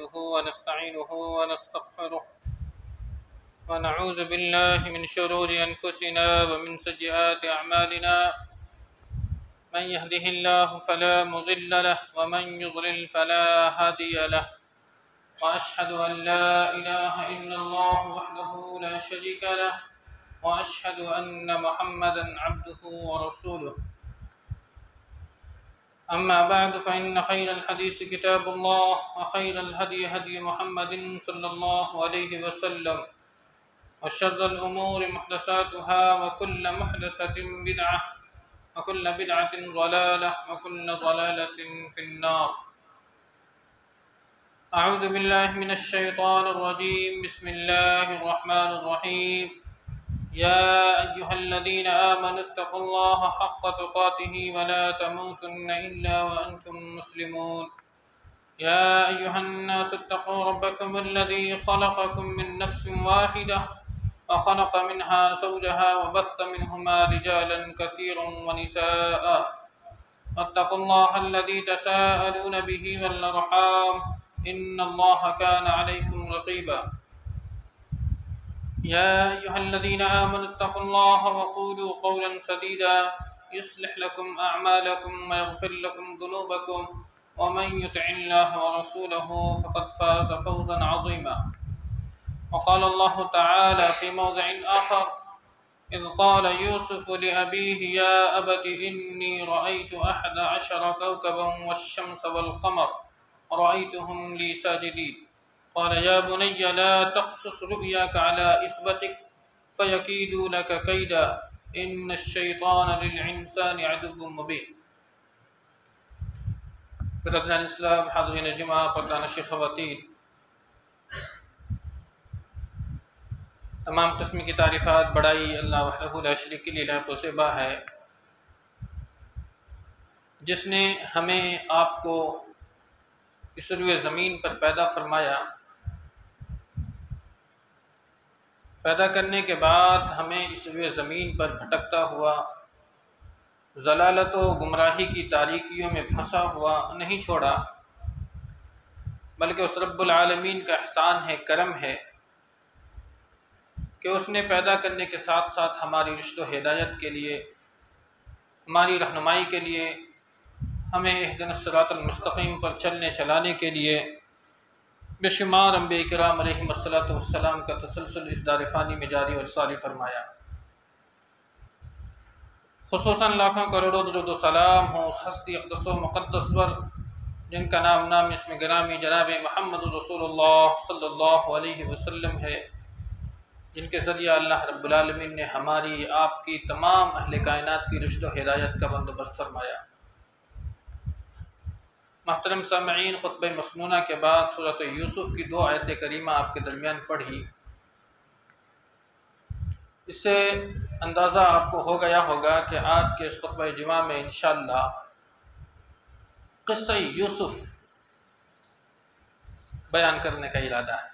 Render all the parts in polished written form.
نحمده ونستعينه ونستغفره ونعوذ بالله من شرور أنفسنا ومن سيئات أعمالنا من يهده الله فلا مضل له ومن يضلل فلا هادي له وأشهد أن لا إله إلا الله وحده لا شريك له وأشهد أن محمدا عبده ورسوله أما بعد فإن خير الحديث كتاب الله وخير الهدي هدي محمد صلى الله عليه وسلم وشر الأمور محدثاتها وكل محدثة بدعة وكل بدعة ضلالة وكل ضلالة في النار. أعوذ بالله من الشيطان الرجيم. بسم الله الرحمن الرحيم. يا أيها الذين آمنوا اتقوا الله حق تقاته ولا تموتن إلا وأنتم مسلمون. يا أيها الناس اتقوا ربكم الذي خلقكم من نفس واحدة وخلق منها زوجها وبث منهما رجالا كثيرا ونساء واتقوا الله الذي تساءلون به والأرحام إن الله كان عليكم رقيبا. يا أيها الذين آمنوا اتقوا الله وقولوا قولا سديدا يصلح لكم أعمالكم ويغفر لكم ذنوبكم ومن يطع الله ورسوله فقد فاز فوزا عظيما. وقال الله تعالى في موضع آخر إذ قال يوسف لأبيه يا أبت إني رأيت 11 كوكبا والشمس والقمر رأيتهم لي ساجدين. قال يا بني لا تقصص رؤياك على إخوتك فيكيدوا لك كيدا إن الشيطان للإنسان عدو مبين. برادران اسلام، حاضرین جمعہ، پردانشی خواتین، تمام قسم کی تعریفات بڑائی اللہ وحدہ لا شریک کے لیے لائق و زیبا ہے، جس نے ہمیں آپ کو اس روئے زمین پر پیدا فرمایا، پیدا کرنے کے بعد ہمیں اس روئے زمین پر بھٹکتا ہوا، ضلالت و گمراہی کی تاریکیوں میں پھنسا ہوا نہیں چھوڑا، بلکہ اس رب العالمین کا احسان ہے، کرم ہے کہ اس نے پیدا کرنے کے ساتھ ساتھ ہماری رشد و ہدایت کے لیے، ہماری رہنمائی کے لیے، ہمیں اہدنا الصراط المستقیم پر چلنے چلانے کے لیے بے شمار انبیاء کرام علیہم السلام کا تسلسل اس دار فانی میں جاری اور ساری فرمایا۔ خصوصاً لاکھوں کروڑوں درود و سلام ہوں اس ہستی اقدس و مقدس پر جن کا نام اس میں گرامی جناب محمد رسول اللہ صلی اللہ علیہ وسلم ہے، جن کے ذریعہ اللہ رب العالمین نے ہماری آپ کی تمام اہل کائنات کی رشد و ہدایت کا بندوبست فرمایا۔ محترم سامعین، خطبہ مسنونہ کے بعد سورۃ یوسف کی 2 آیت کریمہ آپ کے درمیان پڑھی، اس سے اندازہ آپ کو ہو گیا ہوگا کہ آج کے اس خطبہ جمعہ میں انشاءاللہ قصہ یوسف بیان کرنے کا ارادہ ہے۔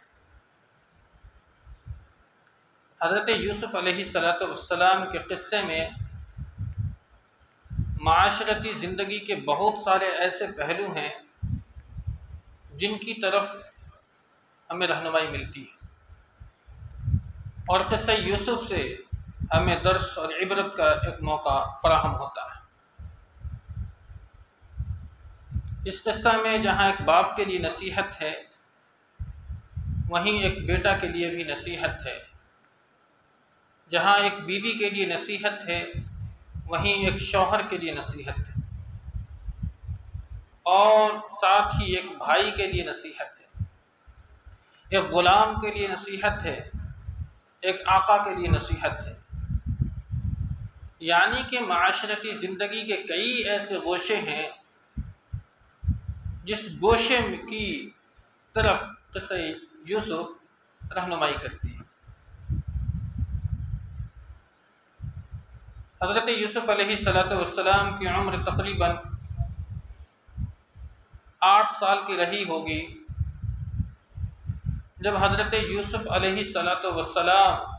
حضرت یوسف علیہ السلام کے قصے میں معاشرتی زندگی کے بہت سارے ایسے پہلو ہیں جن کی طرف ہمیں رہنمائی ملتی ہے، اور قصہ یوسف سے ہمیں درس اور عبرت کا ایک موقع فراہم ہوتا ہے۔ اس قصہ میں جہاں ایک باپ کے لیے نصیحت ہے، وہیں ایک بیٹا کے لیے بھی نصیحت ہے، جہاں ایک بیوی کے لیے نصیحت ہے، وہیں ایک شوہر کے لیے نصیحت ہے، اور ساتھ ہی ایک بھائی کے لیے نصیحت ہے، ایک غلام کے لیے نصیحت ہے، ایک آقا کے لیے نصیحت ہے۔ یعنی کہ معاشرتی زندگی کے کئی ایسے گوشے ہیں جس گوشے کی طرف قصہ یوسف رہنمائی کرتی ہے۔ حضرت یوسف علیہ السلام کی عمر تقریباً 8 سال کی رہی ہوگی جب حضرت یوسف علیہ السلام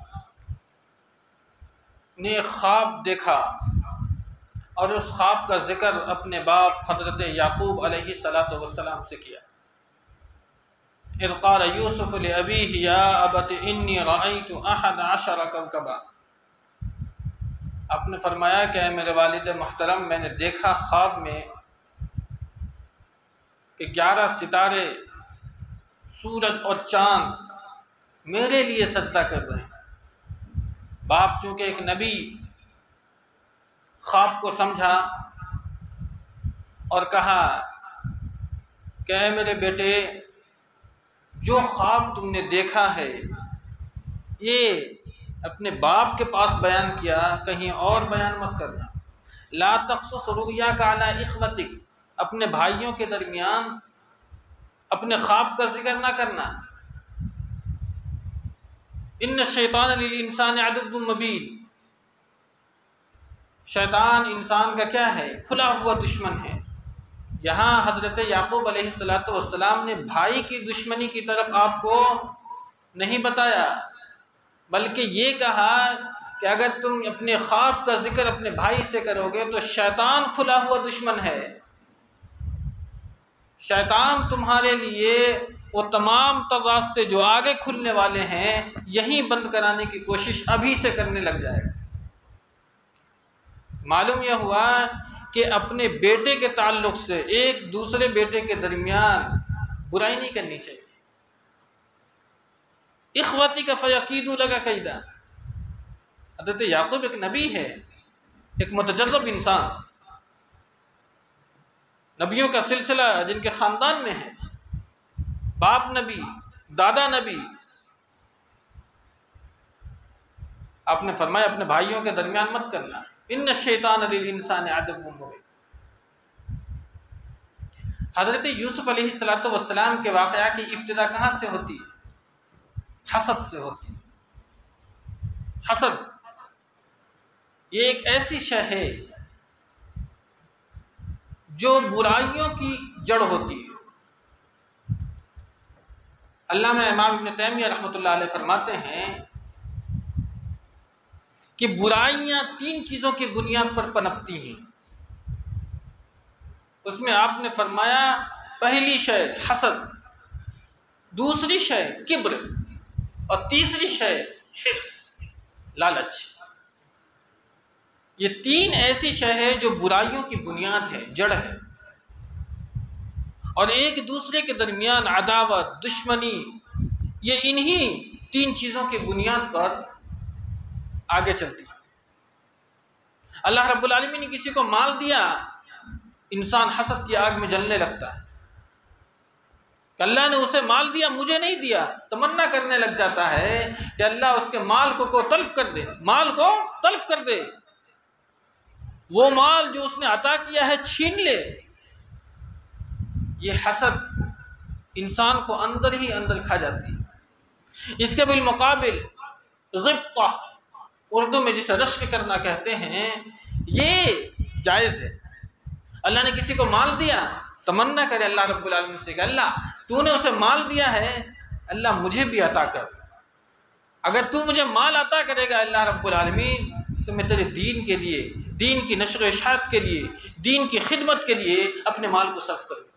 نے ایک خواب دیکھا اور اس خواب کا ذکر اپنے باپ حضرت یعقوب علیہ السلام سے کیا۔ اذ قال یوسف لأبیہ یا ابت انی رأیت 11 کوکبا، آپ نے فرمایا کہ اے میرے والد محترم، میں نے دیکھا خواب میں کہ 11 ستارے، سورج اور چاند میرے لیے سجدہ کر رہے ہیں۔ باپ چونکہ ایک نبی خواب کو سمجھا اور کہا کہ اے میرے بیٹے، جو خواب تم نے دیکھا ہے یہ اپنے باپ کے پاس بیان کیا، کہیں اور بیان مت کرنا۔ لا تقصص رؤیاک علی اخوتک، اپنے بھائیوں کے درمیان اپنے خواب کا ذکر نہ کرنا۔ ان الشیطان للانسان عدو مبین، شیطان انسان کا کیا ہے؟ کھلا ہوا دشمن ہے۔ یہاں حضرت یعقوب علیہ السلام نے بھائی کی دشمنی کی طرف آپ کو نہیں بتایا، بلکہ یہ کہا کہ اگر تم اپنے خواب کا ذکر اپنے بھائی سے کرو گے تو شیطان کھلا ہوا دشمن ہے۔ شیطان تمہارے لیے وہ تمام تر راستے جو آگے کھلنے والے ہیں یہیں بند کرانے کی کوشش ابھی سے کرنے لگ جائے گا۔ معلوم یہ ہوا کہ اپنے بیٹے کے تعلق سے ایک دوسرے بیٹے کے درمیان برائی نہیں کرنی چاہیے۔ اخوتی کا فیقیدوا لک کیدا، حضرت یعقوب ایک نبی ہے، ایک متجرب انسان، نبیوں کا سلسلہ جن کے خاندان میں ہے، باپ نبی، دادا نبی، آپ نے فرمایا اپنے بھائیوں کے درمیان مت کرنا۔ ان الشیطان للانسان عدو مبین۔ حضرت یوسف علیہ السلام کے واقعہ کی ابتدا کہاں سے ہوتی ہے؟ حسد سے ہوتی ہے۔ حسد یہ ایک ایسی شے ہے جو برائیوں کی جڑ ہوتی ہے۔ علامہ امام ابن تیمیہ رحمۃ اللہ علیہ فرماتے ہیں کہ برائیاں 3 چیزوں کی بنیاد پر پنپتی ہیں۔ اس میں آپ نے فرمایا پہلی شے حسد، دوسری شے کبر، اور تیسری شے حرص، لالچ۔ یہ 3 ایسی شے ہے جو برائیوں کی بنیاد ہے، جڑ ہے، اور ایک دوسرے کے درمیان عداوت، دشمنی، یہ انہی 3 چیزوں کی بنیاد پر آگے چلتی ہے۔ اللہ رب العالمین نے کسی کو مال دیا، انسان حسد کی آگ میں جلنے لگتا ہے کہ اللہ نے اسے مال دیا مجھے نہیں دیا، تمنا کرنے لگ جاتا ہے کہ اللہ اس کے مال کو تلف کر دے، مال کو تلف کر دے، وہ مال جو اس نے عطا کیا ہے چھین لے۔ یہ حسد انسان کو اندر ہی اندر کھا جاتی ہے۔ اس کے بالمقابل غبطہ، اردو میں جسے رشک کرنا کہتے ہیں، یہ جائز ہے۔ اللہ نے کسی کو مال دیا، تمنا کرے اللہ رب العالمین سے کہ اللہ تو نے اسے مال دیا ہے، اللہ مجھے بھی عطا کر۔ اگر تو مجھے مال عطا کرے گا اللہ رب العالمین تو میں تیرے دین کے لیے، دین کی نشر و اشاعت کے لیے، دین کی خدمت کے لیے اپنے مال کو صرف کروں گا۔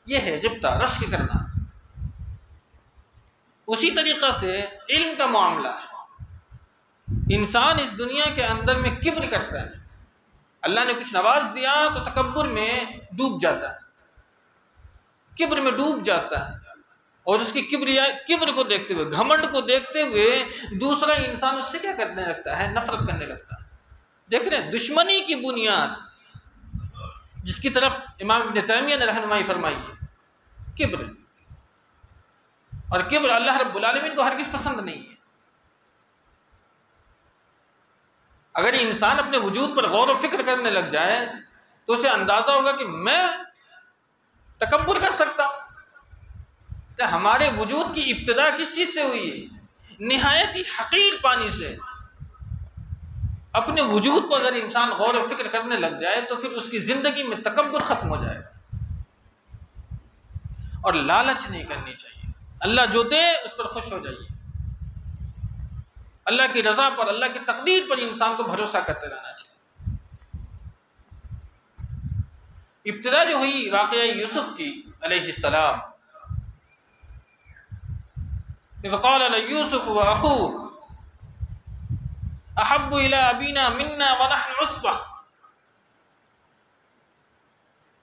یہ ہے غبطہ، رشک کرنا۔ اسی طریقہ سے علم کا معاملہ ہے۔ انسان اس دنیا کے اندر میں کبر کرتا ہے، اللہ نے کچھ نواز دیا تو تکبر میں ڈوب جاتا ہے، کبر میں ڈوب جاتا ہے، اور اس کی کبر کو دیکھتے ہوئے، گھمنڈ کو دیکھتے ہوئے دوسرا انسان اس سے کیا کرنے لگتا ہے؟ نفرت کرنے لگتا ہے۔ دیکھ رہے ہیں دشمنی کی بنیاد جس کی طرف امام ابن تیمیہ نے رہنمائی فرمائی ہے، کبر، اور کبر اللہ رب العالمین کو ہرگز پسند نہیں ہے۔ اگر انسان اپنے وجود پر غور و فکر کرنے لگ جائے تو اسے اندازہ ہوگا کہ میں تکبر کر سکتا ہوں۔ کہ ہمارے وجود کی ابتدا کس چیز سے ہوئی ہے؟ نہایت ہی حقیر پانی سے۔ اپنے وجود پر اگر انسان غور و فکر کرنے لگ جائے تو پھر اس کی زندگی میں تکبر ختم ہو جائے گا، اور لالچ نہیں کرنی چاہیے۔ اللہ جو دے اس پر خوش ہو جائیے، اللہ کی رضا پر، اللہ کی تقدیر پر انسان کو بھروسہ کرتے رہنا چاہیے۔ ابتدا جو ہوئی واقعہ یوسف کی علیہ السلام، اذ قال لیوسف واخوہ احب الی ابینا منا ونحن عصبہ.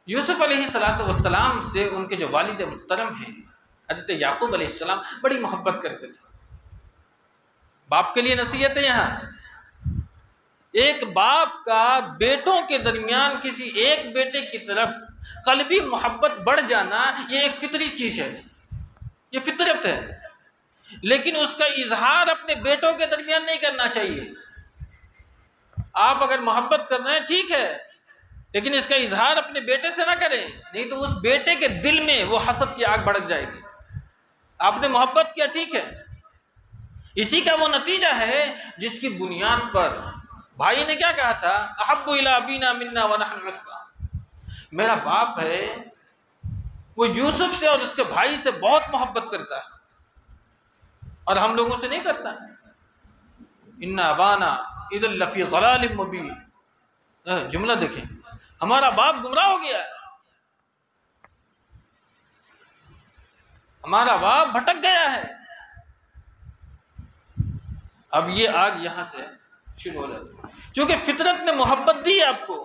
یوسف علیہ السلام سے ان کے جو والد محترم ہیں حضرت یعقوب علیہ السلام بڑی محبت کرتے تھے. باپ کے لیے نصیحت ہے یہاں. ایک باپ کا بیٹوں کے درمیان کسی ایک بیٹے کی طرف قلبی محبت بڑھ جانا یہ ایک فطری چیز ہے، یہ فطرت ہے. لیکن اس کا اظہار اپنے بیٹوں کے درمیان نہیں کرنا چاہیے. آپ اگر محبت کر رہے ہیں ٹھیک ہے، لیکن اس کا اظہار اپنے بیٹے سے نہ کریں، نہیں تو اس بیٹے کے دل میں وہ حسد کی آگ بھڑک جائے گی. آپ نے محبت کیا ٹھیک ہے، اسی کا وہ نتیجہ ہے جس کی بنیاد پر بھائی نے کیا کہا تھا، احب الی ابینا منا ونحن عصبہ. میرا باپ ہے وہ یوسف سے اور اس کے بھائی سے بہت محبت کرتا ہے اور ہم لوگوں سے نہیں کرتا. ان ابانا اذا لفی ضلال مبین. جملہ دیکھیں، ہمارا باپ گمراہ ہو گیا ہے، ہمارا باپ بھٹک گیا ہے. اب یہ آگ یہاں سے شروع ہو جاتی ہے. چونکہ فطرت نے محبت دی آپ کو،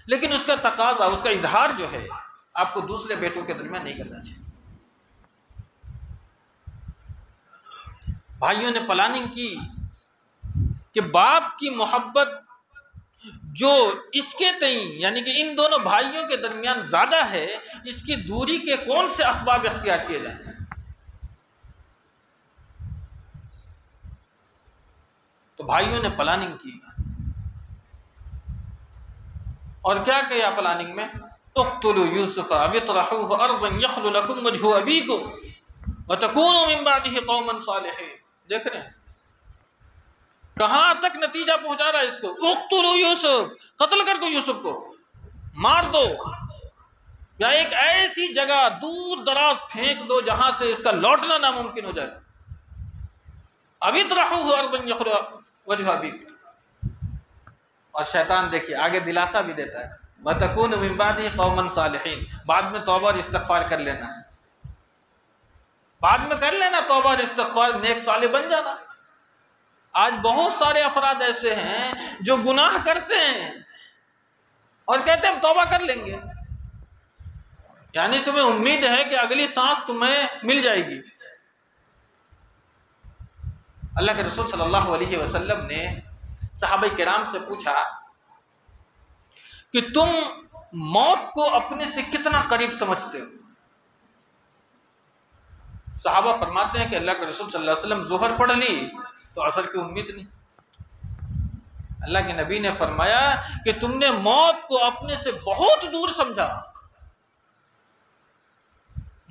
لیکن اس کا تقاضا، اس کا اظہار جو ہے آپ کو دوسرے بیٹوں کے درمیان نہیں کرنا چاہیے. بھائیوں نے پلاننگ کی کہ باپ کی محبت جو اس کے تئیں یعنی کہ ان دونوں بھائیوں کے درمیان زیادہ ہے، اس کی دوری کے کون سے اسباب اختیار کیے جائیں. تو بھائیوں نے پلاننگ کی اور کیا کیا پلاننگ میں، اقتلوا یوسف او اطرحوه ارضا یخل لکم وجہ ابیکم وتکونوا من بعدہ قوما صالحین. دیکھ رہے ہیں کہاں تک نتیجہ پہنچا رہا ہے اس کو. اقتلوا یوسف، قتل کر دو یوسف کو، مار دو، یا ایک ایسی جگہ دور دراز پھینک دو جہاں سے اس کا لوٹنا ناممکن ہو جائے. او اطرحوه ارضا یخل وجہ ابیکم. اور شیطان دیکھیے آگے دلاسا بھی دیتا ہے، وَتَكُونُ مِن بَعْدِهِ قَوْمًا صَالِحِينَ. بعد میں توبہ اور استغفار کر لینا، بعد میں کر لینا توبہ اور استغفار، نیک صالح بن جانا. آج بہت سارے افراد ایسے ہیں جو گناہ کرتے ہیں اور کہتے ہیں ہم توبہ کر لیں گے. یعنی تمہیں امید ہے کہ اگلی سانس تمہیں مل جائے گی. اللہ کے رسول صلی اللہ علیہ وسلم نے صحابہ کرام سے پوچھا کہ تم موت کو اپنے سے کتنا قریب سمجھتے ہو. صحابہ فرماتے ہیں کہ اللہ کے رسول صلی اللہ علیہ وسلم ظہر پڑھ لی تو عصر کی امید نہیں. اللہ کے نبی نے فرمایا کہ تم نے موت کو اپنے سے بہت دور سمجھا.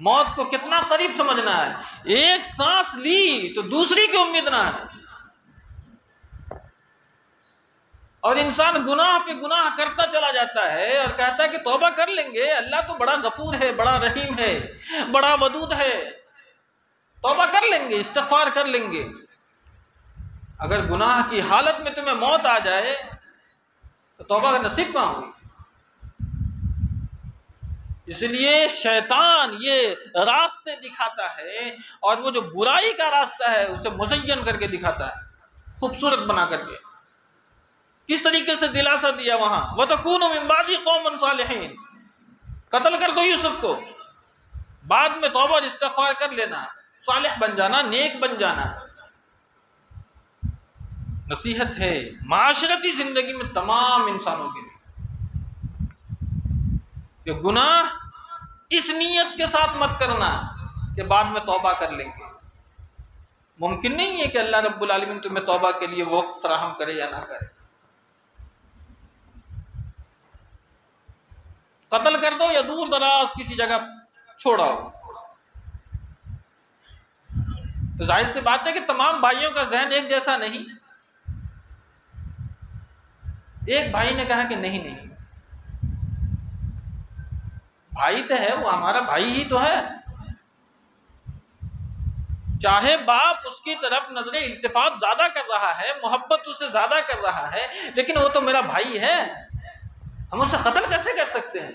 موت کو کتنا قریب سمجھنا ہے، ایک سانس لی تو دوسری کی امید نہ ہے. اور انسان گناہ پہ گناہ کرتا چلا جاتا ہے اور کہتا ہے کہ توبہ کر لیں گے، اللہ تو بڑا غفور ہے، بڑا رحیم ہے، بڑا ودود ہے، توبہ کر لیں گے، استغفار کر لیں گے. اگر گناہ کی حالت میں تمہیں موت آ جائے تو توبہ کا نصیب کہاں ہوگی. اس لیے شیطان یہ راستے دکھاتا ہے اور وہ جو برائی کا راستہ ہے اسے مزین کر کے دکھاتا ہے، خوبصورت بنا کر کے. کس طریقے سے دلاسا دیا وہاں، وَتَكُونُوا مِن بَعْدِهِ قَوْمًا صَالِحِينَ. قتل کر دو یوسف کو، بعد میں توبہ اور استغفار کر لینا، صالح بن جانا، نیک بن جانا. نصیحت ہے معاشرتی زندگی میں تمام انسانوں کے لیے کہ گناہ اس نیت کے ساتھ مت کرنا کہ بعد میں توبہ کر لیں گے. ممکن نہیں ہے کہ اللہ رب العالمین تمہیں توبہ کے لیے وقت فراہم کرے یا نہ کرے. قتل کر دو یا دور دراز کسی جگہ چھوڑاؤ. تو ظاہر سی بات ہے کہ تمام بھائیوں کا ذہن ایک جیسا نہیں. ایک بھائی نے کہا کہ نہیں، بھائی تو ہے، وہ ہمارا بھائی ہی تو ہے، چاہے باپ اس کی طرف نظر التفات زیادہ کر رہا ہے، محبت اسے زیادہ کر رہا ہے، لیکن وہ تو میرا بھائی ہے، ہم اسے قتل کیسے کر سکتے ہیں.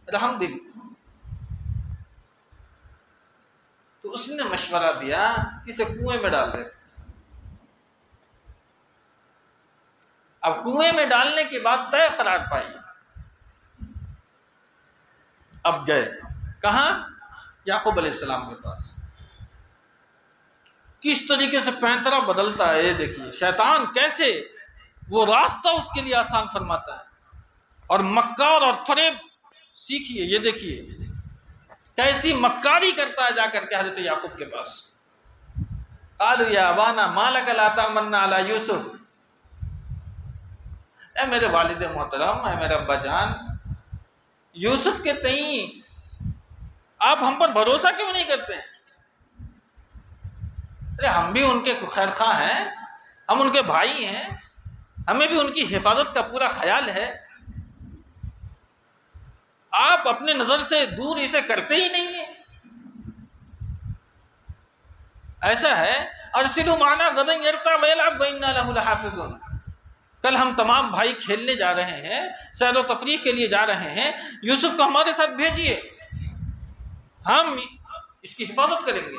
رحم دل. تو اس نے مشورہ دیا کہ اسے کنویں میں ڈال دیتے۔ اب کنویں میں ڈالنے کے بعد طے قرار پائی، اب گئے کہاں؟ یعقوب علیہ السلام کے پاس۔ کس طریقے سے پینترا بدلتا ہے، یہ دیکھیے شیطان کیسے وہ راستہ اس کے لیے آسان فرماتا ہے، اور مکار اور فریب سیکھیے، یہ دیکھیے کیسی مکاری کرتا ہے جا کر کے حضرت یعقوب کے پاس۔ قالوا یا ابانا ما لک لا تأمنا علی یوسف، اے میرے والد محترم، اے میرے ابا جان، یوسف کے تئیں آپ ہم پر بھروسہ کیوں نہیں کرتے ہیں؟ ارے ہم بھی ان کے خیر خواہ ہیں، ہم ان کے بھائی ہیں، ہمیں بھی ان کی حفاظت کا پورا خیال ہے، آپ اپنے نظر سے دور اسے کرتے ہی نہیں ہیں۔ ایسا ہے ارسلوا معنا غدا یرتع ویلعب وإنا له لحافظون، کل ہم تمام بھائی کھیلنے جا رہے ہیں، سیر و تفریح کے لیے جا رہے ہیں، یوسف کو ہمارے ساتھ بھیجیے، ہم اس کی حفاظت کریں گے۔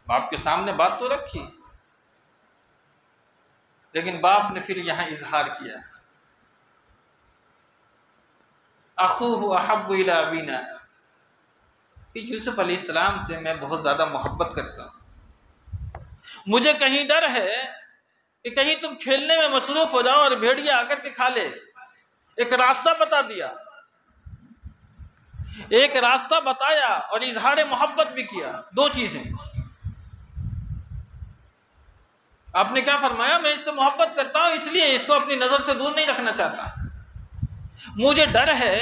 باپ کے سامنے بات تو رکھی، لیکن باپ نے پھر یہاں اظہار کیا، اخوہ احب الی ابینا، کہ یوسف علیہ السلام سے میں بہت زیادہ محبت کرتا ہوں، مجھے کہیں ڈر ہے کہ کہیں تم کھیلنے میں مصروف ہو جاؤ اور بھیڑیا آ کر کے کھا لے۔ ایک راستہ بتا دیا، ایک راستہ بتایا اور اظہار محبت بھی کیا، دو چیزیں۔ آپ نے کیا فرمایا؟ میں اس سے محبت کرتا ہوں، اس لیے اس کو اپنی نظر سے دور نہیں رکھنا چاہتا، مجھے ڈر ہے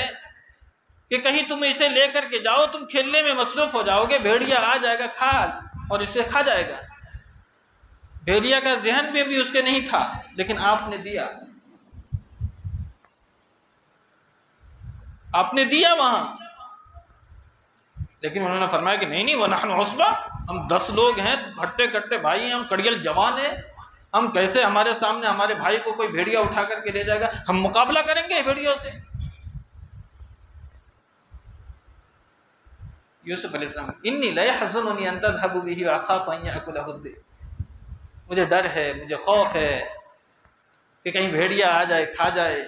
کہ کہیں تم اسے لے کر کے جاؤ، تم کھیلنے میں مصروف ہو جاؤ گے، بھیڑیا آ جائے گا کھا اور اسے کھا جائے گا۔ بھیڑیا کا ذہن میں بھی اس کے نہیں تھا، لیکن آپ نے دیا، آپ نے دیا وہاں۔ لیکن انہوں نے فرمایا کہ نہیں وَنَحْنُ عُصْبَةٌ، ہم 10 لوگ ہیں، ہٹے کٹے بھائی ہیں، ہم کڑیل جوان ہیں، ہم کیسے ہمارے سامنے ہمارے بھائی کو کوئی بھیڑیا اٹھا کر کے لے جائے گا، ہم مقابلہ کریں گے بھیڑیوں سے۔ یوسف علیہ السلام انی لَيَحْزُنُنِي أَن تَذْهَبُوا بِهِ وَأَخَافُ أَن يَأْكُلَهُ الذِّئْبُ، مجھے ڈر ہے، مجھے خوف ہے کہ کہیں بھیڑیا آ جائے کھا جائے۔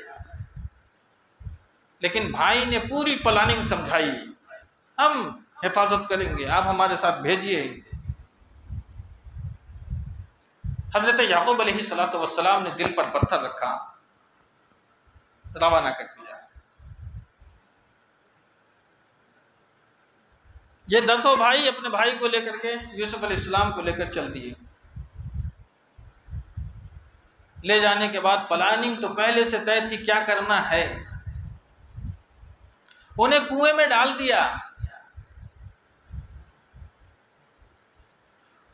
لیکن بھائی نے پوری پلاننگ سمجھائی، ہم حفاظت کریں گے، آپ ہمارے ساتھ بھیجیے۔ حضرت یعقوب علیہ السلام نے دل پر پتھر رکھا، روانہ کر دیا۔ یہ 10 بھائی اپنے بھائی کو لے کر کے یوسف علیہ السلام کو لے کر چل دیے۔ لے جانے کے بعد پلاننگ تو پہلے سے طے تھی کیا کرنا ہے، انہیں کنویں میں ڈال دیا۔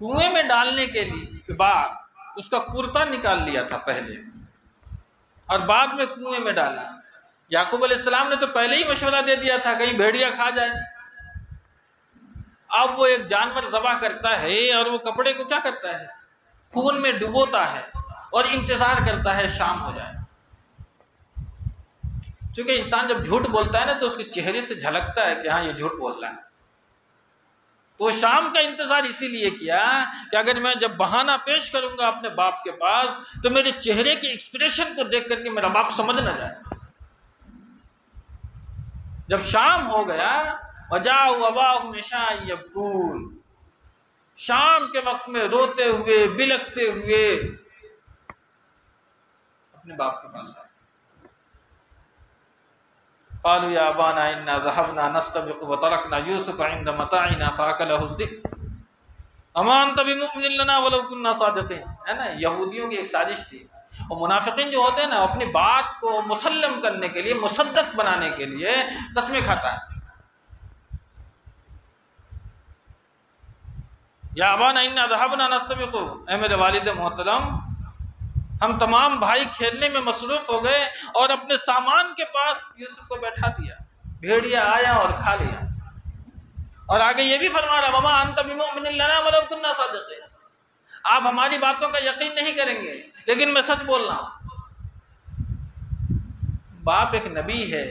کنویں میں ڈالنے کے بعد اس کا کرتا نکال لیا تھا پہلے، اور بعد میں کنویں میں ڈالا۔ یعقوب علیہ السلام نے تو پہلے ہی مشورہ دے دیا تھا کہیں بھیڑیا کھا جائے۔ اب وہ ایک جانور ذبح کرتا ہے اور وہ کپڑے کو کیا کرتا ہے، خون میں ڈبوتا ہے اور انتظار کرتا ہے شام ہو جائے۔ چونکہ انسان جب جھوٹ بولتا ہے نا تو اس کے چہرے سے جھلکتا ہے کہ ہاں یہ جھوٹ بول رہا ہے، تو شام کا انتظار اسی لیے کیا کہ اگر میں جب بہانہ پیش کروں گا اپنے باپ کے پاس تو میرے چہرے کے ایکسپریشن کو دیکھ کر کے میرا باپ سمجھ نہ جائے۔ جب شام ہو گیا وَجَاءُوا أَبَاهُمْ عِشَاءً يَبْكُونَ، شام کے وقت میں روتے ہوئے بلکتے ہوئے اپنے باپ کے پاس آئے۔ قالوا يا أبانا إنا ذهبنا نستبق وتركنا يوسف عند متاعنا فأكله الذئب وما أنت بمؤمن لنا ولو كنا صادقين، ہے نا، یہودیوں کی ایک سازش تھی، اور منافقین جو ہوتے ہیں نا اپنی بات کو مسلم کرنے کے لیے، مصدق بنانے کے لیے قسمیں کھاتا ہے۔ یا ابانا انا ذهبنا نستبق، اے میرے والد محترم، ہم تمام بھائی کھیلنے میں مصروف ہو گئے اور اپنے سامان کے پاس یوسف کو بیٹھا دیا، بھیڑیا آیا اور کھا لیا۔ اور آگے یہ بھی فرما رہا وما انت بمؤمن لنا ولو كنا صادقين، آپ ہماری باتوں کا یقین نہیں کریں گے لیکن میں سچ بول رہا ہوں۔ باپ ایک نبی ہے،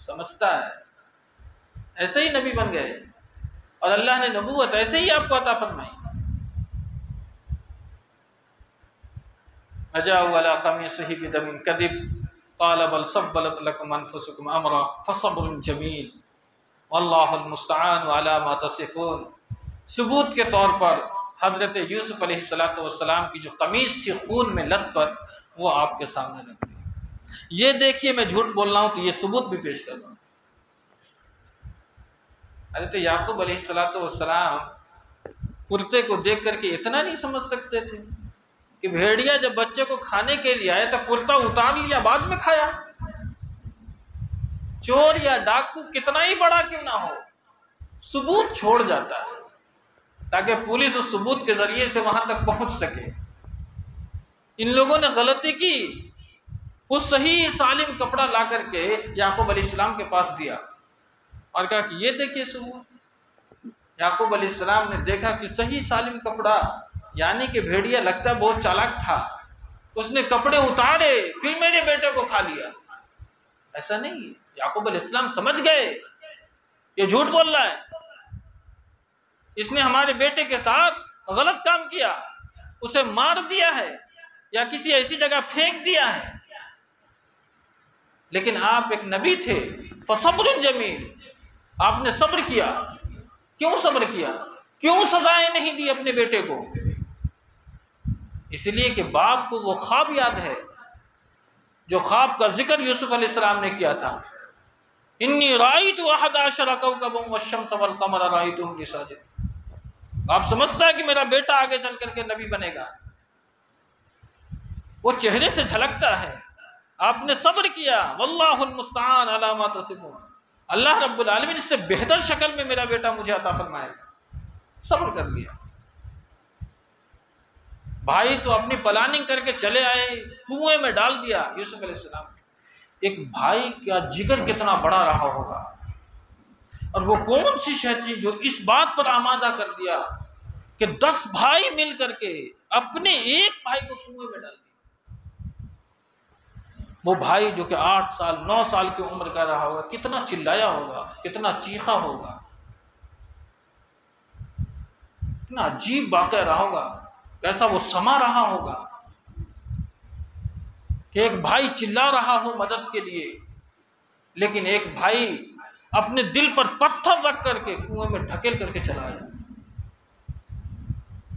سمجھتا ہے ایسے ہی نبی بن گئے اور اللہ نے نبوت ایسے ہی آپ کو عطا فرمائی. اجاؤ علی قمیصہ بدم کذب قال بل سولت لكم انفسكم امرا فصبر جمیل واللہ المستعان علی ما تصفون. ثبوت کے طور پر حضرت یوسف علیہ السلام کی جو قمیص تھی خون میں لت پر، وہ آپ کے سامنے رکھ دی. یہ دیکھیے میں جھوٹ بول رہا ہوں تو یہ ثبوت بھی پیش کر رہا ہوں. حضرت یعقوب علیہ السلام کرتے کو دیکھ کر کے اتنا نہیں سمجھ سکتے تھے کہ بھیڑیا جب بچے کو کھانے کے لیے آئے تو کرتا اتار لیا بعد میں کھایا؟ چور یا ڈاکو کتنا ہی بڑا کیوں نہ ہو ثبوت چھوڑ جاتا ہے تاکہ پولیس اس ثبوت کے ذریعے سے وہاں تک پہنچ سکے. ان لوگوں نے غلطی کی، وہ صحیح سالم کپڑا لا کر کے یعقوب علیہ السلام کے پاس دیا اور کہا کہ یہ دیکھیے ثبوت. یعقوب علیہ السلام نے دیکھا کہ صحیح سالم کپڑا، یعنی کہ بھیڑیا لگتا ہے بہت چالاک تھا، اس نے کپڑے اتارے پھر میرے بیٹے کو کھا لیا. ایسا نہیں ہے. یعقوب علیہ السلام سمجھ گئے یہ جھوٹ بول رہا ہے، اس نے ہمارے بیٹے کے ساتھ غلط کام کیا، اسے مار دیا ہے یا کسی ایسی جگہ پھینک دیا ہے. لیکن آپ ایک نبی تھے، فصبر جمیل، آپ نے صبر کیا. کیوں صبر کیا؟ کیوں سزائیں نہیں دی اپنے بیٹے کو؟ اس لیے کہ باپ کو وہ خواب یاد ہے جو خواب کا ذکر یوسف علیہ السلام نے کیا تھا. انی رأیت احد عشر کوکبا والشمس والقمر رأیتهم لی ساجدین. آپ سمجھتا ہے کہ میرا بیٹا آگے چل کر کے نبی بنے گا، وہ چہرے سے جھلکتا ہے. آپ نے صبر کیا، واللہ المستعان علی ما تصفون. اللہ رب العالمین اس سے بہتر شکل میں میرا بیٹا مجھے عطا فرمائے گا. صبر کر لیا. بھائی تو اپنی پلاننگ کر کے چلے آئے، کنویں میں ڈال دیا یوسف علیہ السلام. ایک بھائی کا جگر کتنا بڑا رہا ہوگا، اور وہ کون سی شے تھی جو اس بات پر آمادہ کر دیا کہ 10 بھائی مل کر کے اپنے ایک بھائی کو کنویں میں ڈال دیا. وہ بھائی جو کہ 8 سال 9 سال کی عمر کا رہا ہوگا، کتنا چلایا ہوگا، کتنا چیخا ہوگا، کتنا عجیب واقعہ رہا ہوگا، کیسا وہ سما رہا ہوگا کہ ایک بھائی چلا رہا ہو مدد کے لیے، لیکن ایک بھائی اپنے دل پر پتھر رکھ کر کے کنویں میں ڈھکیل کر کے چلا آیا.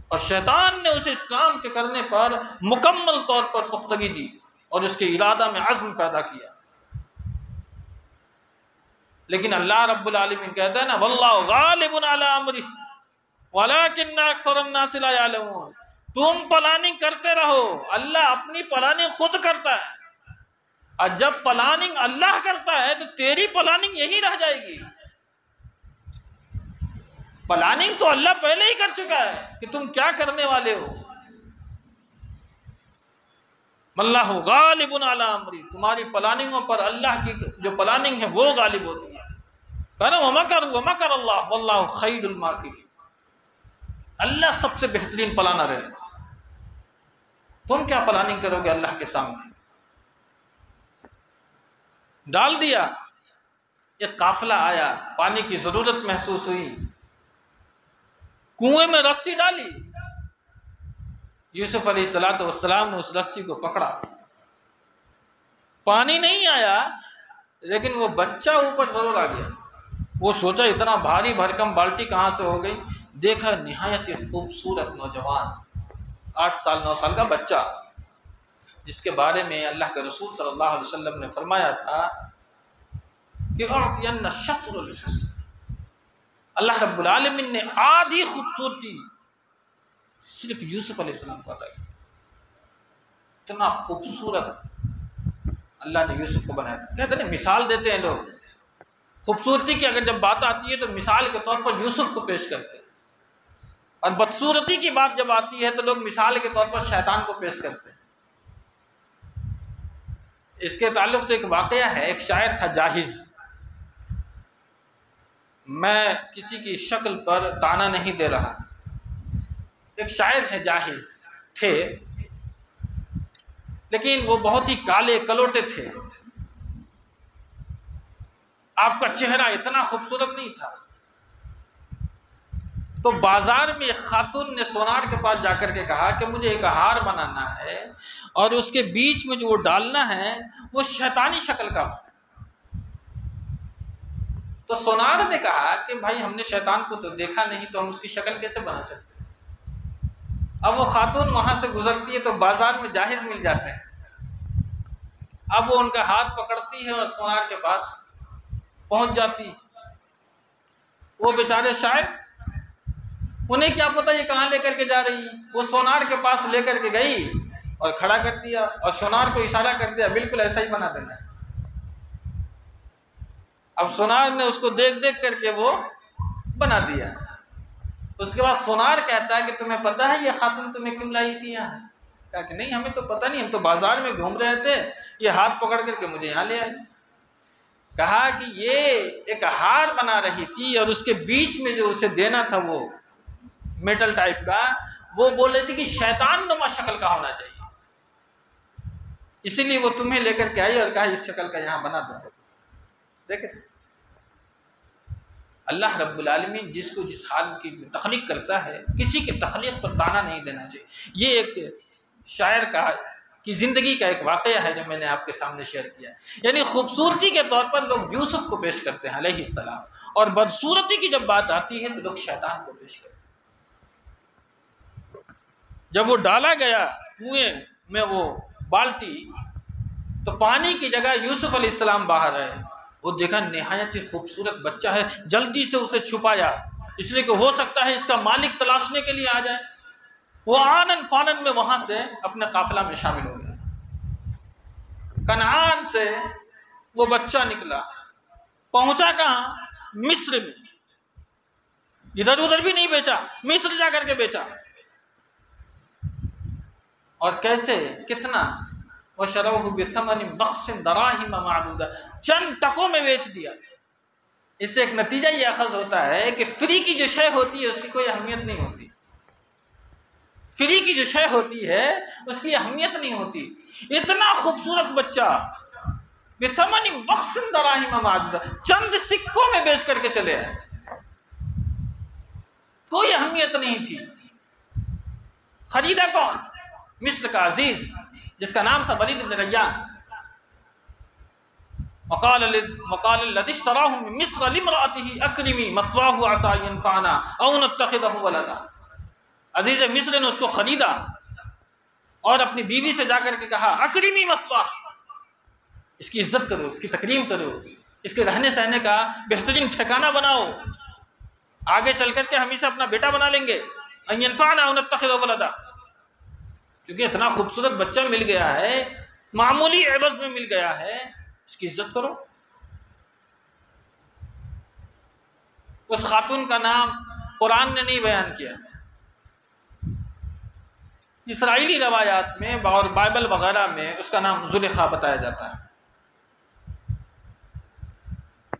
اور شیطان نے اسے اس کام کے کرنے پر مکمل طور پر پختگی دی اور اس کے ارادہ میں عزم پیدا کیا. لیکن اللہ رب العالمین کہتا ہے نا، واللہ غالب علی امرہ ولکن اکثر الناس لا یعلمون. تم پلاننگ کرتے رہو، اللہ اپنی پلاننگ خود کرتا ہے، اور جب پلاننگ اللہ کرتا ہے تو تیری پلاننگ یہی رہ جائے گی. پلاننگ تو اللہ پہلے ہی کر چکا ہے کہ تم کیا کرنے والے ہو. اللہ غالب علی امری، تمہاری پلاننگوں پر اللہ کی جو پلاننگ ہے وہ غالب ہوتی ہے. کہنا ومکر اللہ واللہ خیر الماکرین. اللہ سب سے بہترین پلانر ہے. تم کیا پلاننگ کرو گے اللہ کے سامنے؟ ڈال دیا. ایک قافلہ آیا، پانی کی ضرورت محسوس ہوئی، کنویں میں رسی ڈالی. یوسف علیہ السلام نے اس رسی کو پکڑا. پانی نہیں آیا لیکن وہ بچہ اوپر ضرور آ گیا. وہ سوچا اتنا بھاری بھرکم بالٹی کہاں سے ہو گئی. دیکھا نہایت خوبصورت نوجوان 8 سال 9 سال کا بچہ، جس کے بارے میں اللہ کے رسول صلی اللہ علیہ وسلم نے فرمایا تھا کہ اعطین شطر الحسن. اللہ رب العالمین نے آدھی خوبصورتی صرف یوسف علیہ السلام کو عطا کی. اتنا خوبصورت اللہ نے یوسف کو بنایا. کہتے ہیں مثال دیتے ہیں لوگ خوبصورتی کی، اگر جب بات آتی ہے تو مثال کے طور پر یوسف کو پیش کرتے ہیں، اور بدصورتی کی بات جب آتی ہے تو لوگ مثال کے طور پر شیطان کو پیش کرتے ہیں. اس کے تعلق سے ایک واقعہ ہے. ایک شاعر تھا جاہز، میں کسی کی شکل پر طعنہ نہیں دے رہا. ایک شاعر ہے جاہز تھے، لیکن وہ بہت ہی کالے کلوٹے تھے. آپ کا چہرہ اتنا خوبصورت نہیں تھا۔ تو بازار میں ایک خاتون نے سونار کے پاس جا کر کے کہا کہ مجھے ایک ہار بنانا ہے اور اس کے بیچ میں جو وہ ڈالنا ہے وہ شیطانی شکل کا ہو۔ تو سونار نے کہا کہ بھائی ہم نے شیطان کو تو دیکھا نہیں، تو ہم اس کی شکل کیسے بنا سکتے ہیں؟ اب وہ خاتون وہاں سے گزرتی ہے تو بازار میں جاہز مل جاتے ہیں، اب وہ ان کا ہاتھ پکڑتی ہے اور سونار کے پاس پہنچ جاتی۔ وہ بیچارے شاعر، انہیں کیا پتہ یہ کہاں لے کر کے جا رہی، وہ سونار کے پاس لے کر کے گئی اور کھڑا کر دیا اور سونار کو اشارہ کر دیا بالکل ایسا ہی بنا دینا ہے۔ اب سونار نے اس کو دیکھ دیکھ کر کے وہ بنا دیا۔ اس کے بعد سونار کہتا ہے کہ تمہیں پتہ ہے یہ خاتون تمہیں کیوں لائی تھی یہاں؟ کہا کہ نہیں ہمیں تو پتہ نہیں، ہم تو بازار میں گھوم رہے تھے، یہ ہاتھ پکڑ کر کے مجھے یہاں لے آئی۔ کہا کہ یہ ایک ہار بنا رہی تھی اور اس کے بیچ میں جو اسے دینا تھا وہ میٹل ٹائپ کا، وہ بول رہی تھی کہ شیطان نما شکل کا ہونا چاہیے، اسی لیے وہ تمہیں لے کر کے آئی اور کہا اس شکل کا یہاں بنا دو۔ دیکھیں اللہ رب العالمین جس کو جس حال کی تخلیق کرتا ہے، کسی کی تخلیق پر تانا نہیں دینا چاہیے۔ یہ ایک شاعر کی زندگی کا ایک واقعہ ہے جو میں نے آپ کے سامنے شیئر کیا ہے۔ یعنی خوبصورتی کے طور پر لوگ یوسف کو پیش کرتے ہیں علیہ السلام، اور بدصورتی کی جب بات آتی ہے تو لوگ شیطان کو پیش کرتے ہیں۔ جب وہ ڈالا گیا کنویں میں وہ بالٹی، تو پانی کی جگہ یوسف علیہ السلام باہر آئے، وہ دیکھا نہایت ہی خوبصورت بچہ ہے، جلدی سے اسے چھپایا، اس لیے کہ ہو سکتا ہے اس کا مالک تلاشنے کے لیے آ جائے۔ وہ آنن فانن میں وہاں سے اپنے قافلہ میں شامل ہو گیا۔ کنعان سے وہ بچہ نکلا، پہنچا کہاں؟ مصر میں۔ ادھر ادھر بھی نہیں بیچا، مصر جا کر کے بیچا۔ اور کیسے؟ کتنا؟ وَشَرَوْهُ بِثَمَنٍ بَخْسٍ دَرَاهِمَ مَعْدُودَةٍ، چند ٹکوں میں بیچ دیا۔ اس سے ایک نتیجہ یہ اخذ ہوتا ہے کہ فری کی جو شے ہوتی ہے اس کی کوئی اہمیت نہیں ہوتی، فری کی جو شے ہوتی ہے اس کی اہمیت نہیں ہوتی۔ اتنا خوبصورت بچہ بِثَمَنٍ بَخْسٍ دَرَاهِمَ مَعْدُودَةٍ، چند سکوں میں بیچ کر کے چلے آئے، کوئی اہمیت نہیں تھی۔ خریدا کون؟ مصر کا عزیز جس کا نام تھا ولید بن ریان۔ وقال الذي اشتراه من مصر لامرأته اكرمي مثواه عسى ان ينفعنا او نتخذه ولدا۔ عزیز مصر نے اس کو خریدا اور اپنی بیوی سے جا کر کے کہا اکرمی مثواہ، اس کی عزت کرو، اس کی تکریم کرو، اس کے رہنے سہنے کا بہترین ٹھکانہ بناؤ، آگے چل کر کے ہم اسے اپنا بیٹا بنا لیں گے، ان ينفعنا او نتخذه ولدا۔ چونکہ اتنا خوبصورت بچہ مل گیا ہے، معمولی عوض میں مل گیا ہے، اس کی عزت کرو۔ اس خاتون کا نام قرآن نے نہیں بیان کیا، اسرائیلی روایات میں اور بائبل وغیرہ میں اس کا نام زلیخا بتایا جاتا ہے۔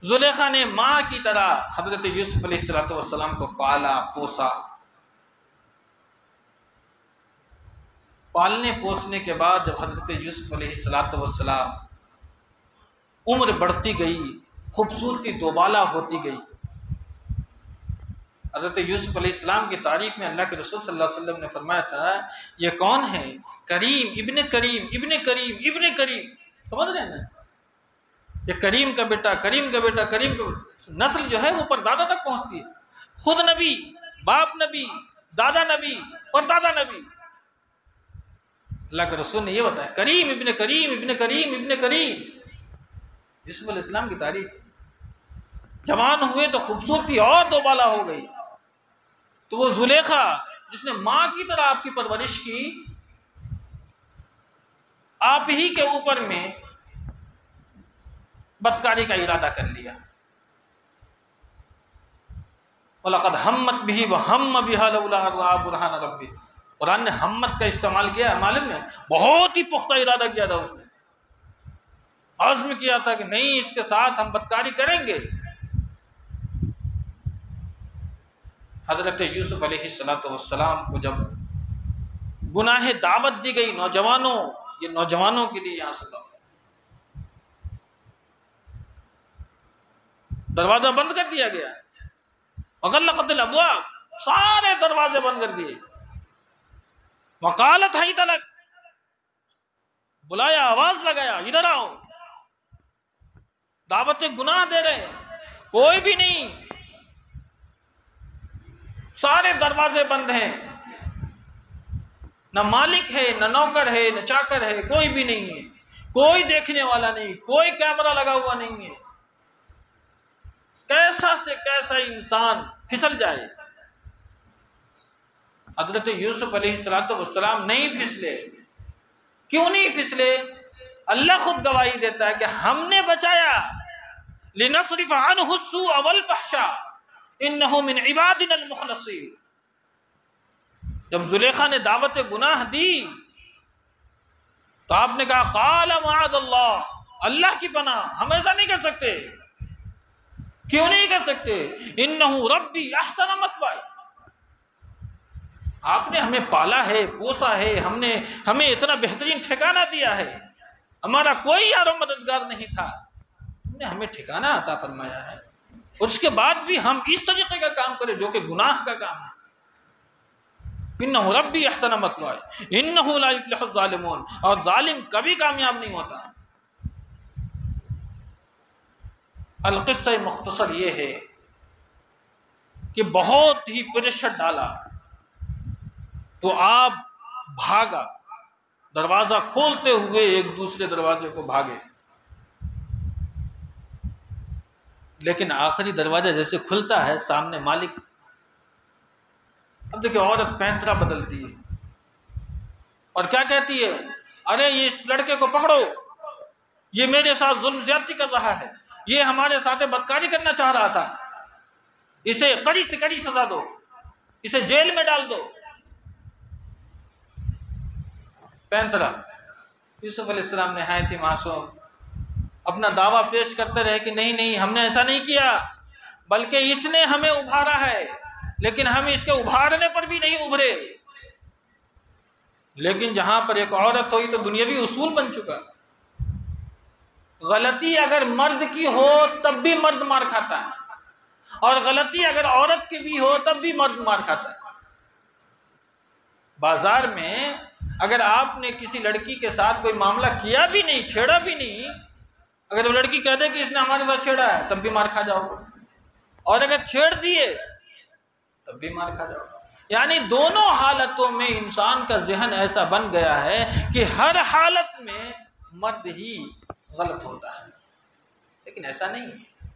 زلیخا نے ماں کی طرح حضرت یوسف علیہ السلام کو پالا پوسا۔ پالنے پوسنے کے بعد جب حضرت یوسف علیہ السلام عمر بڑھتی گئی، خوبصورتی دوبالا ہوتی گئی، حضرت یوسف علیہ السلام کی تعریف میں اللہ کے رسول صلی اللہ علیہ وسلم نے فرمایا تھا یہ کون ہے؟ کریم ابن کریم ابن کریم ابن کریم۔ سمجھ رہے ہیں نا؟ یہ کریم کا بیٹا، کریم کا بیٹا، کریم کا بیٹا، نسل جو ہے وہ پر دادا تک پہنچتی ہے، خود نبی، باپ نبی، دادا نبی اور دادا نبی۔ اللہ کے رسول نے یہ بتایا کریم ابن کریم ابن کریم ابن کریم۔ یوسف علیہ السلام کی تعریف، جوان ہوئے تو خوبصورتی اور دوبالا ہو گئی۔ تو وہ زلیخا جس نے ماں کی طرح آپ کی پرورش کی، آپ ہی کے اوپر میں بدکاری کا ارادہ کر لیا۔ وَلَقَدْ هَمَّتْ بِهِ وَهَمَّ بِهَا لَوْلَا أَن رَأَىٰ بُرْهَانَ رَبِّهِ۔ قرآن نے ہمت کا استعمال کیا ہے، معلوم ہے بہت ہی پختہ ارادہ کیا تھا، اس نے عزم کیا تھا کہ نہیں اس کے ساتھ ہم بدکاری کریں گے۔ حضرت یوسف علیہ السلام کو جب گناہ دعوت دی گئی، نوجوانوں، یہ نوجوانوں کے لیے یہاں سے دروازہ بند کر دیا گیا، وغلقت الابواب، سارے دروازے بند کر دیے. وقالت حیت لک، بلایا، آواز لگایا، ادھر آؤ. دعوت گناہ دے رہے، کوئی بھی نہیں، سارے دروازے بند ہیں، نہ مالک ہے، نہ نوکر ہے، نہ چاکر ہے، کوئی بھی نہیں ہے، کوئی دیکھنے والا نہیں، کوئی کیمرہ لگا ہوا نہیں ہے. کیسا سے کیسا انسان پھسل جائے. حضرت یوسف علیہ السلام نہیں پھسلے. کیوں نہیں پھسلے؟ اللہ خود گواہی دیتا ہے کہ ہم نے بچایا. لنصرف عنہ السوء والفحشاء انہ من عبادنا المخلصین. جب زلیخا نے دعوت گناہ دی تو آپ نے کہا قال معاذ اللہ، اللہ کی پناہ، ہم ایسا نہیں کر سکتے. کیوں نہیں کر سکتے؟ انہ ربی احسن مثوایا، آپ نے ہمیں پالا ہے، پوسا ہے، ہمیں اتنا بہترین ٹھکانہ دیا ہے، ہمارا کوئی یار و مددگار نہیں تھا، تم نے ہمیں ٹھکانہ عطا فرمایا ہے، اور اس کے بعد بھی ہم اس طریقے کا کام کریں جو کہ گناہ کا کام ہے. انہ ربی احسن مثوایا انہ لا یفلح الظالمون، اور ظالم کبھی کامیاب نہیں ہوتا. القصہ مختصر یہ ہے کہ بہت ہی پریشر ڈالا تو آپ بھاگا، دروازہ کھولتے ہوئے ایک دوسرے دروازے کو بھاگے. لیکن آخری دروازہ جیسے کھلتا ہے سامنے مالک. اب دیکھیں عورت پینترا بدلتی ہے اور کیا کہتی ہے، ارے یہ اس لڑکے کو پکڑو، یہ میرے ساتھ ظلم زیادتی کر رہا ہے، یہ ہمارے ساتھ بدکاری کرنا چاہ رہا تھا، اسے کڑی سے کڑی سزا دو، اسے جیل میں ڈال دو. پینترا. یوسف علیہ السلام نہایت ہی معصوم اپنا دعویٰ پیش کرتے رہے کہ نہیں نہیں، ہم نے ایسا نہیں کیا، بلکہ اس نے ہمیں ابھارا ہے، لیکن ہم اس کے ابھارنے پر بھی نہیں ابھرے. لیکن جہاں پر ایک عورت ہوئی تو دنیاوی اصول بن چکا. غلطی اگر مرد کی ہو تب بھی مرد مار کھاتا ہے، اور غلطی اگر عورت کی بھی ہو تب بھی مرد مار کھاتا ہے. بازار میں اگر آپ نے کسی لڑکی کے ساتھ کوئی معاملہ کیا بھی نہیں، چھیڑا بھی نہیں، اگر وہ لڑکی کہہ دے کہ اس نے ہمارے ساتھ چھیڑا ہے تب بھی مار کھا جاؤ گے، اور اگر چھیڑ دیے تب بھی مار کھا جاؤ گے. یعنی دونوں حالتوں میں انسان کا ذہن ایسا بن گیا ہے کہ ہر حالت میں مرد ہی غلط ہوتا ہے. لیکن ایسا نہیں ہے.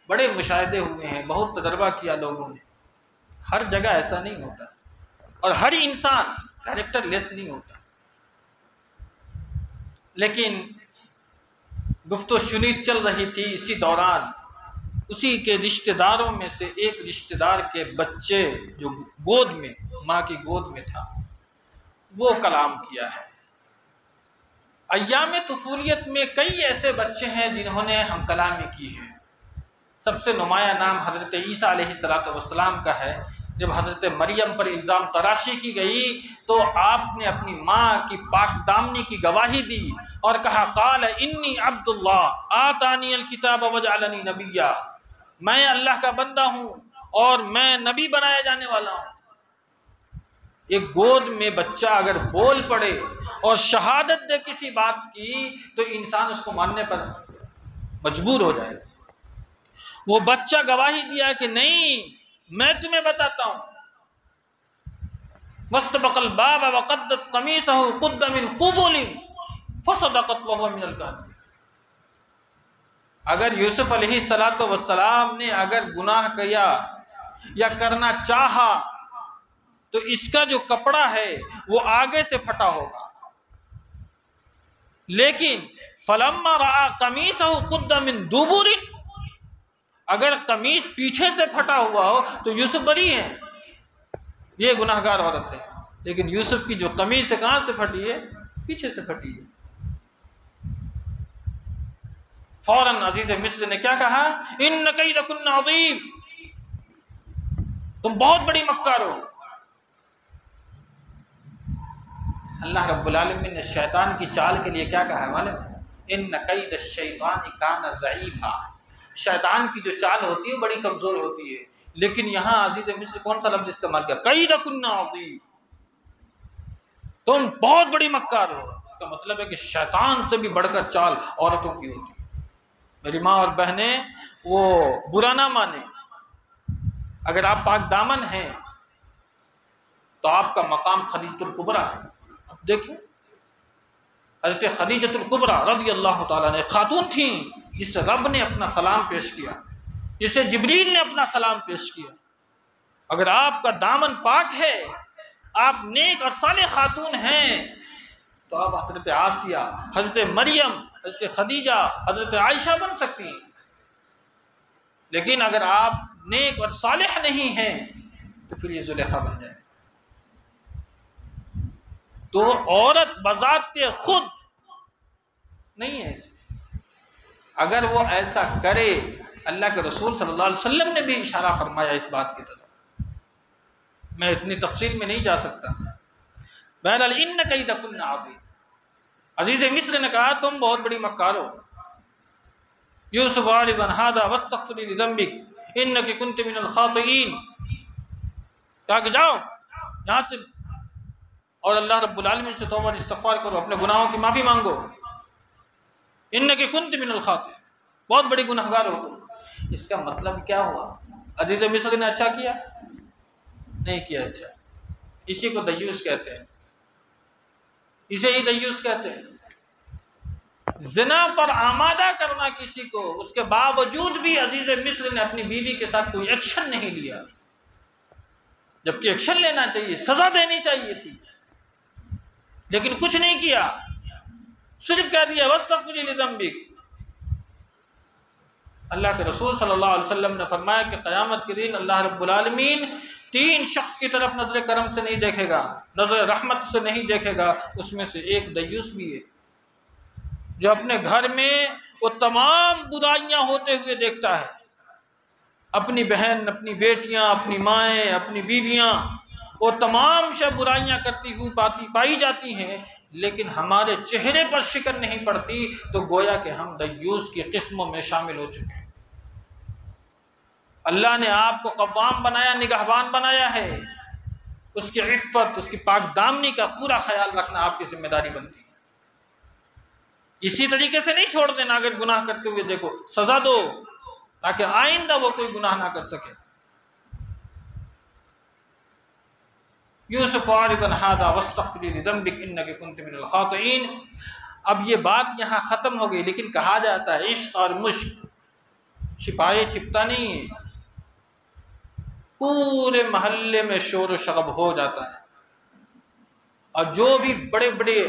بڑے مشاہدے ہوئے ہیں، بہت تجربہ کیا لوگوں نے، ہر جگہ ایسا نہیں ہوتا، اور ہر انسان کیریکٹر لیس نہیں ہوتا. لیکن گفت و شنید چل رہی تھی، اسی دوران اسی کے رشتہ داروں میں سے ایک رشتہ دار کے بچے جو گود میں، ماں کی گود میں تھا، وہ کلام کیا ہے. ایام طفولیت میں کئی ایسے بچے ہیں جنہوں نے ہم کلامی کی ہے. سب سے نمایاں نام حضرت عیسیٰ علیہ السلام کا ہے. جب حضرت مریم پر الزام تراشی کی گئی تو آپ نے اپنی ماں کی پاک دامنی کی گواہی دی اور کہا قال انی عبد اللہ آتانی الکتاب وجعلنی نبیا، میں اللہ کا بندہ ہوں اور میں نبی بنایا جانے والا ہوں. ایک گود میں بچہ اگر بول پڑے اور شہادت دے کسی بات کی تو انسان اس کو ماننے پر مجبور ہو جائے. وہ بچہ گواہی دیا کہ نہیں، میں تمہیں بتاتا ہوں. واستبق الباب وقدت قمیصہ قد من قبل فصدقت وهو من الكاذبین. اگر یوسف علیہ السلام نے اگر گناہ کیا یا کرنا چاہا تو اس کا جو کپڑا ہے وہ آگے سے پھٹا ہوگا، لیکن فلما رأى قمیصہ قد من دبر، اگر قمیص پیچھے سے پھٹا ہوا ہو تو یوسف بری ہے، یہ گناہ گار عورت ہے. لیکن یوسف کی جو قمیص ہے کہاں سے پھٹی ہے؟ پیچھے سے پھٹی ہے. فوراً عزیز مصر نے کیا کہا؟ ان کیدکن عظیم، تم بہت بڑی مکار ہو. اللہ رب العالمین نے شیطان کی چال کے لیے کیا کہا ہے معلوم؟ ان کید الشیطان کان ضعیفا، شیطان کی جو چال ہوتی ہے بڑی کمزور ہوتی ہے، لیکن یہاں عزیز مصر کون سا لفظ استعمال کیا؟ کیدکن عظیم، تم بہت بڑی مکار ہو۔ اس کا مطلب ہے کہ شیطان سے بھی بڑھ کر چال عورتوں کی ہوتی ہے۔ میری ماں اور بہنیں وہ برا نہ مانیں، اگر آپ پاک دامن ہیں تو آپ کا مقام خدیجۃ الکبریٰ ہے۔ اب دیکھیں حضرت خدیجۃ الکبریٰ رضی اللہ تعالیٰ نے خاتون تھیں جس سے رب نے اپنا سلام پیش کیا، جسے جبریل نے اپنا سلام پیش کیا۔ اگر آپ کا دامن پاک ہے، آپ نیک اور صالح خاتون ہیں، تو آپ حضرت آسیہ، حضرت مریم، حضرت خدیجہ، حضرت عائشہ بن سکتی ہیں۔ لیکن اگر آپ نیک اور صالح نہیں ہیں تو پھر یہ زلیخا بن جائے۔ تو عورت بذات خود نہیں ہے اس میں، اگر وہ ایسا کرے، اللہ کے رسول صلی اللہ علیہ وسلم نے بھی اشارہ فرمایا اس بات کی طرف، میں اتنی تفصیل میں نہیں جا سکتا۔ بہرحال ان کیدکن عظیم، عزیز مصر نے کہا تم بہت بڑی مکار ہو۔ یوسف اعرض عن ھذا واستغفری لذنبک انک کنت من الخاطئین، کہا کہ جاؤ یہاں سے اور اللہ رب العالمین سے توبہ اور استغفار کرو، اپنے گناہوں کی معافی مانگو۔ انک کنت من الخاطئین، بہت بڑی گناہ گار ہو تم۔ اس کا مطلب کیا ہوا؟ عزیز مصر نے اچھا کیا؟ نہیں کیا اچھا۔ اسی کو دیوس کہتے ہیں، اسے ہی دیوس کہتے ہیں۔ زنا پر آمادہ کرنا کسی کو، اس کے باوجود بھی عزیز مصر نے اپنی بیوی کے ساتھ کوئی ایکشن نہیں لیا، جبکہ ایکشن لینا چاہیے، سزا دینی چاہیے تھی، لیکن کچھ نہیں کیا، صرف کہہ دیا واستغفری لذنبک۔ اللہ کے رسول صلی اللہ علیہ وسلم نے فرمایا کہ قیامت کے دن اللہ رب العالمین 3 شخص کی طرف نظر کرم سے نہیں دیکھے گا، نظر رحمت سے نہیں دیکھے گا، اس میں سے ایک دیوس بھی ہے، جو اپنے گھر میں وہ تمام برائیاں ہوتے ہوئے دیکھتا ہے۔ اپنی بہن، اپنی بیٹیاں، اپنی مائیں، اپنی بیویاں، وہ تمام شب برائیاں کرتی ہوئی پائی جاتی ہیں، لیکن ہمارے چہرے پر شکن نہیں پڑتی، تو گویا کہ ہم دیوس کی قسموں میں شامل ہو چکے ہیں۔ اللہ نے آپ کو قوام بنایا، نگہبان بنایا ہے، اس کی عفت، اس کی پاک دامنی کا پورا خیال رکھنا آپ کی ذمہ داری بنتی ہے۔ اسی طریقے سے نہیں چھوڑ دینا، اگر گناہ کرتے ہوئے دیکھو سزا دو تاکہ آئندہ وہ کوئی گناہ نہ کر سکے۔ یوسف اعرض عن ھذا واستغفری لذنبک انک کنت من الخاطئین۔ اب یہ بات یہاں ختم ہو گئی، لیکن کہا جاتا ہے عشق اور مشق چھپائے چھپتا نہیں ہے، پورے محلے میں شور و شغب ہو جاتا ہے، اور جو بھی بڑے بڑے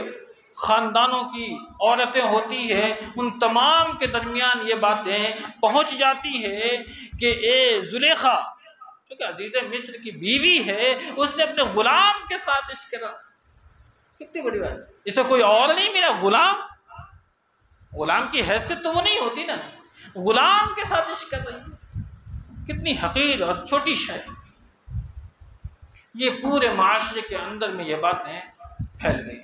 خاندانوں کی عورتیں ہوتی ہیں ان تمام کے درمیان یہ باتیں پہنچ جاتی ہے کہ اے زلیخا، کیونکہ عزیز مصر کی بیوی ہے، اس نے اپنے غلام کے ساتھ عشق کرا۔ کتنی بڑی بات ہے، اسے کوئی اور نہیں ملا، غلام کی حیثیت تو وہ نہیں ہوتی نا، غلام کے ساتھ عشق کر رہی ہے، کتنی حقیر اور چھوٹی شے۔ یہ پورے معاشرے کے اندر میں یہ باتیں پھیل گئی۔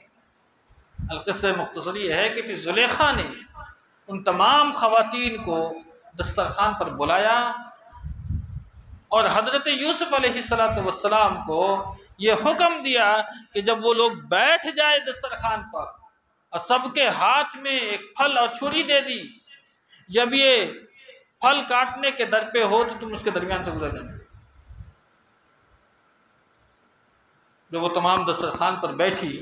القصہ مختصر یہ ہے کہ پھر زلیخا نے ان تمام خواتین کو دسترخوان پر بلایا اور حضرت یوسف علیہ السلام کو یہ حکم دیا کہ جب وہ لوگ بیٹھ جائے دسترخوان پر اور سب کے ہاتھ میں ایک پھل اور چھری دے دی، جب یہ پھل کاٹنے کے در پہ ہو تو تم اس کے درمیان سے گزر جانا۔ جب وہ تمام دسترخوان پر بیٹھی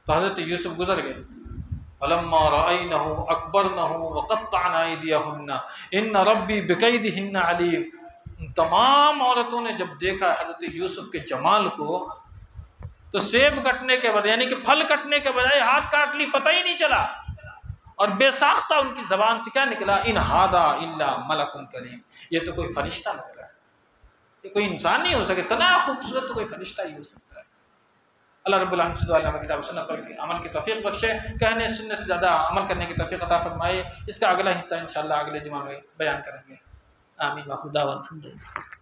تو حضرت یوسف گزر گئے۔ فَلَمَّا رَأَيْنَهُ أَكْبَرْنَهُ وَقَطَّعْنَ أَيْدِيَهُنَّ إِنَّ رَبِّي بِكَيْدِهِنَّ عَلِيمٌ۔ ان تمام عورتوں نے جب دیکھا حضرت یوسف کے جمال کو تو سیب کٹنے کے بجائے، یعنی کہ پھل کٹنے کے بجائے ہاتھ کاٹ لی، پتہ ہی نہیں چلا، اور بے ساختہ ان کی زبان سے کیا نکلا؟ إِنْ هَذَا إِلَّا مَلَكٌ كَرِيمٌ، یہ تو کوئی فرشتہ لگ رہا ہے، یہ کوئی انسان نہیں ہو سکے، اتنا خوبصورت تو کوئی فرشتہ ہی ہو سکتا ہے۔ اللہ رب العالمین سے دعا ہے کتاب و سنت پر عمل کی توفیق بخشے، کہنے سننے سے زیادہ عمل کرنے کی توفیق عطا فرمائے۔ اس کا اگلا حصہ انشاءاللہ اگلے جمعہ میں بیان کریں گے۔ آمین۔ وآخر دعوانا الحمدللہ۔